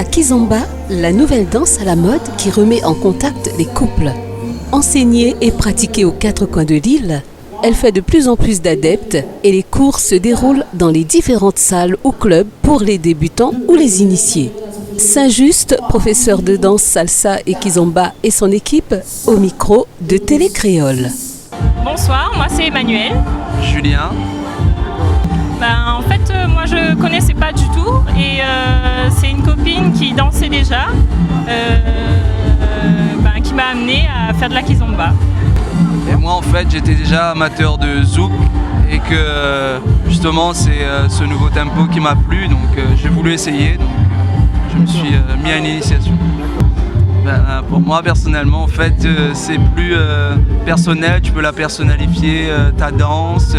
kizomba, la nouvelle danse à la mode qui remet en contact les couples. Enseignée et pratiquée aux quatre coins de l'île, elle fait de plus en plus d'adeptes et les cours se déroulent dans les différentes salles ou clubs pour les débutants ou les initiés. Saint-Just, professeur de danse salsa et kizomba et son équipe au micro de Télé Créole. Bonsoir, moi c'est Emmanuel. Julien. En fait, moi je connaissais pas du tout et c'est une copine qui dansait déjà qui m'a amené à faire de la kizomba. Et moi en fait j'étais déjà amateur de zouk et que justement c'est ce nouveau tempo qui m'a plu, donc j'ai voulu essayer, donc je me suis mis à une initiation. Pour moi personnellement en fait c'est plus personnel, tu peux la personnalifier ta danse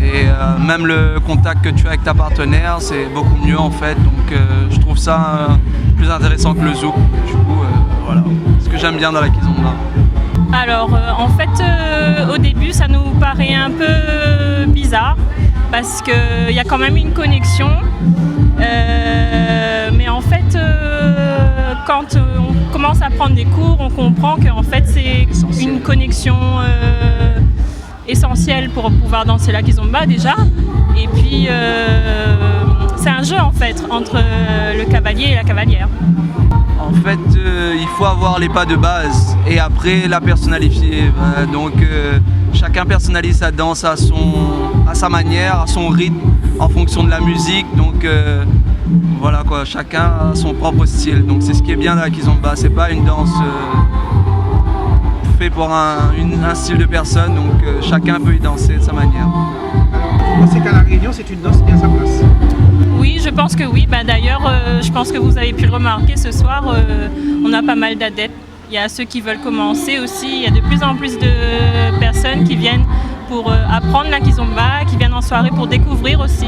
et même le contact que tu as avec ta partenaire c'est beaucoup mieux en fait, donc je trouve ça plus intéressant que le zouk. Du coup voilà ce que j'aime bien dans la kizomba. Alors en fait au début ça nous paraît un peu bizarre parce qu'il y a quand même une connexion mais en fait quand on commence à prendre des cours on comprend qu'en fait c'est une connexion essentielle pour pouvoir danser la kizomba déjà et puis c'est un jeu en fait entre le cavalier et la cavalière. En fait, il faut avoir les pas de base et après la personnalifier. Donc chacun personnalise sa danse à sa manière, à son rythme, en fonction de la musique. Donc voilà quoi, chacun a son propre style. Donc c'est ce qui est bien dans la kizomba. C'est pas une danse faite pour un style de personne. Donc chacun peut y danser de sa manière. Vous pensez qu'à La Réunion, c'est une danse bien à sa place? Oui, je pense que oui. D'ailleurs, je pense que vous avez pu le remarquer ce soir, on a pas mal d'adeptes. Il y a ceux qui veulent commencer aussi. Il y a de plus en plus de personnes qui viennent pour apprendre la kizomba, qui viennent en soirée pour découvrir aussi.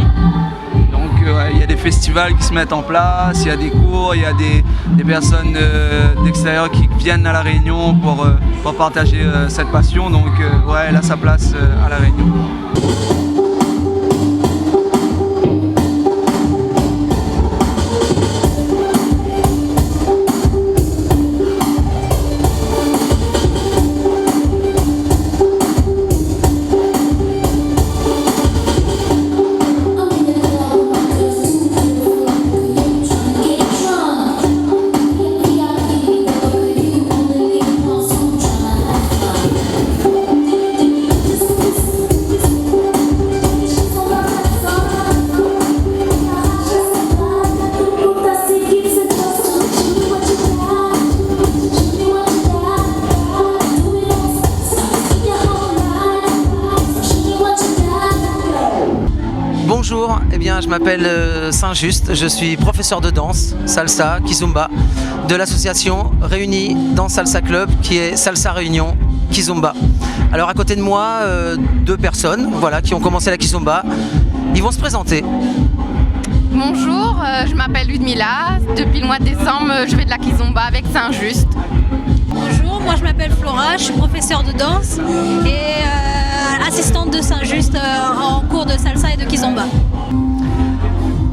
Donc il y a des festivals qui se mettent en place, il y a des cours, il y a des personnes d'extérieur qui viennent à La Réunion pour partager cette passion. Donc elle a sa place à La Réunion. Bonjour, je m'appelle Saint-Just, je suis professeur de danse, salsa, kizomba, de l'association Réunis dans Salsa Club qui est Salsa Réunion Kizomba. Alors à côté de moi, deux personnes qui ont commencé la kizomba, ils vont se présenter. Bonjour, je m'appelle Ludmila, depuis le mois de décembre je fais de la kizomba avec Saint-Just. Bonjour, moi je m'appelle Flora, je suis professeure de danse et assistante de Saint-Just en cours de salsa et de kizomba.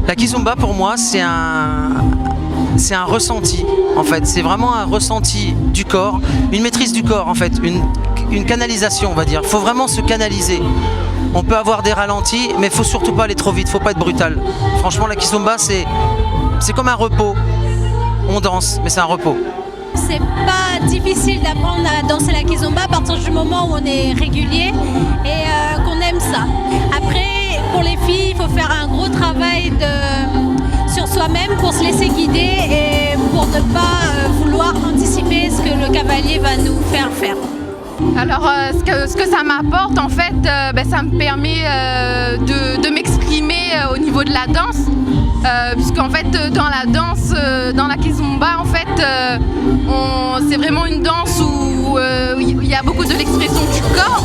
La kizomba pour moi c'est un ressenti en fait, c'est vraiment un ressenti du corps, une maîtrise du corps en fait, une canalisation on va dire, il faut vraiment se canaliser. On peut avoir des ralentis mais il faut surtout pas aller trop vite, il faut pas être brutal. Franchement la kizomba c'est comme un repos, on danse mais c'est un repos. C'est pas difficile d'apprendre à danser la kizomba à partir du moment où on est régulier et qu'on aime ça. Après, pour les filles, il faut faire un gros travail sur soi-même pour se laisser guider et pour ne pas vouloir anticiper ce que le cavalier va nous faire faire. Alors ce que ça m'apporte en fait, ça me permet de m'exprimer au niveau de la danse. Puisqu'en fait dans la danse, dans la kizomba en fait, c'est vraiment une danse où il y a beaucoup de l'expression du corps,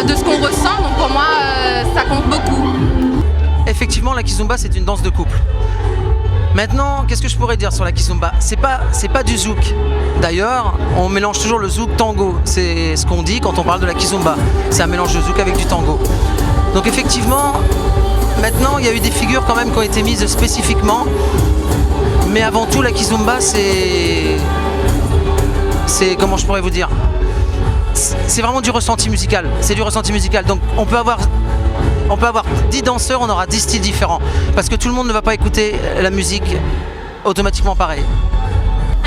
de ce qu'on ressent, donc pour moi ça compte beaucoup. Effectivement la kizomba c'est une danse de couple. Maintenant, qu'est-ce que je pourrais dire sur la kizomba? C'est pas du zouk. D'ailleurs, on mélange toujours le zouk tango. C'est ce qu'on dit quand on parle de la kizomba. C'est un mélange de zouk avec du tango. Donc effectivement, maintenant, il y a eu des figures quand même qui ont été mises spécifiquement. Mais avant tout, la kizomba, c'est comment je pourrais vous dire, c'est vraiment du ressenti musical. C'est du ressenti musical. Donc on peut avoir 10 danseurs, on aura 10 styles différents. Parce que tout le monde ne va pas écouter la musique automatiquement pareil.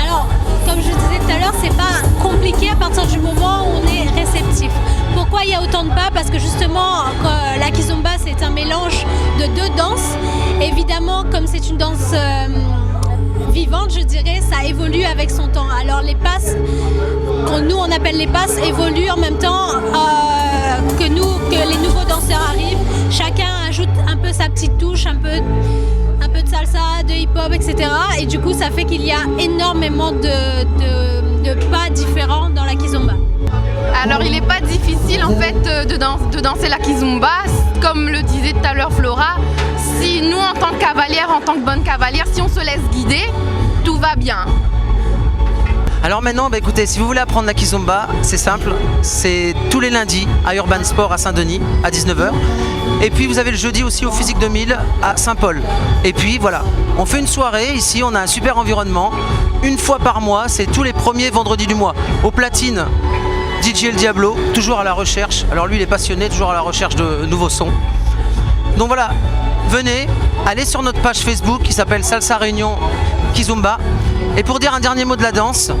Alors, comme je disais tout à l'heure, c'est pas compliqué à partir du moment où on est réceptif. Pourquoi il y a autant de pas? Parce que justement, la kizomba, c'est un mélange de 2 danses. Évidemment, comme c'est une danse vivante, je dirais, ça évolue avec son temps. Alors les passes, nous on appelle les passes, évoluent en même temps que les nouveaux danseurs arrivent. Chacun ajoute un peu sa petite touche, un peu de salsa, de hip-hop, etc. Et du coup, ça fait qu'il y a énormément de pas différents dans la kizomba. Alors il n'est pas difficile en fait de danser la kizomba, comme le disait tout à l'heure Flora. Si nous en tant que cavalière, en tant que bonne cavalière, si on se laisse guider, tout va bien. Alors maintenant, écoutez, si vous voulez apprendre la kizomba, c'est simple, c'est tous les lundis à Urban Sport à Saint-Denis à 19h. Et puis vous avez le jeudi aussi au Physique 2000 à Saint-Paul. Et puis voilà, on fait une soirée ici, on a un super environnement. Une fois par mois, c'est tous les premiers vendredis du mois. Au platine, DJ El Diablo, toujours à la recherche. Alors lui, il est passionné, toujours à la recherche de nouveaux sons. Donc voilà, venez, allez sur notre page Facebook qui s'appelle Salsa Réunion Kizomba. Et pour dire un dernier mot de la danse,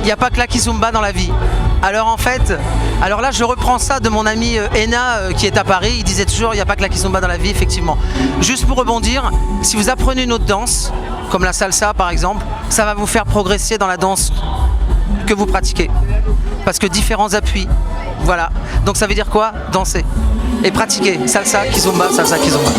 il n'y a pas que la kizomba dans la vie. Alors en fait, alors là je reprends ça de mon ami Ena qui est à Paris, il disait toujours il n'y a pas que la kizomba dans la vie, effectivement. Juste pour rebondir, si vous apprenez une autre danse, comme la salsa par exemple, ça va vous faire progresser dans la danse que vous pratiquez. Parce que différents appuis, voilà. Donc ça veut dire quoi? Danser et pratiquer. Salsa, kizomba, salsa, kizomba.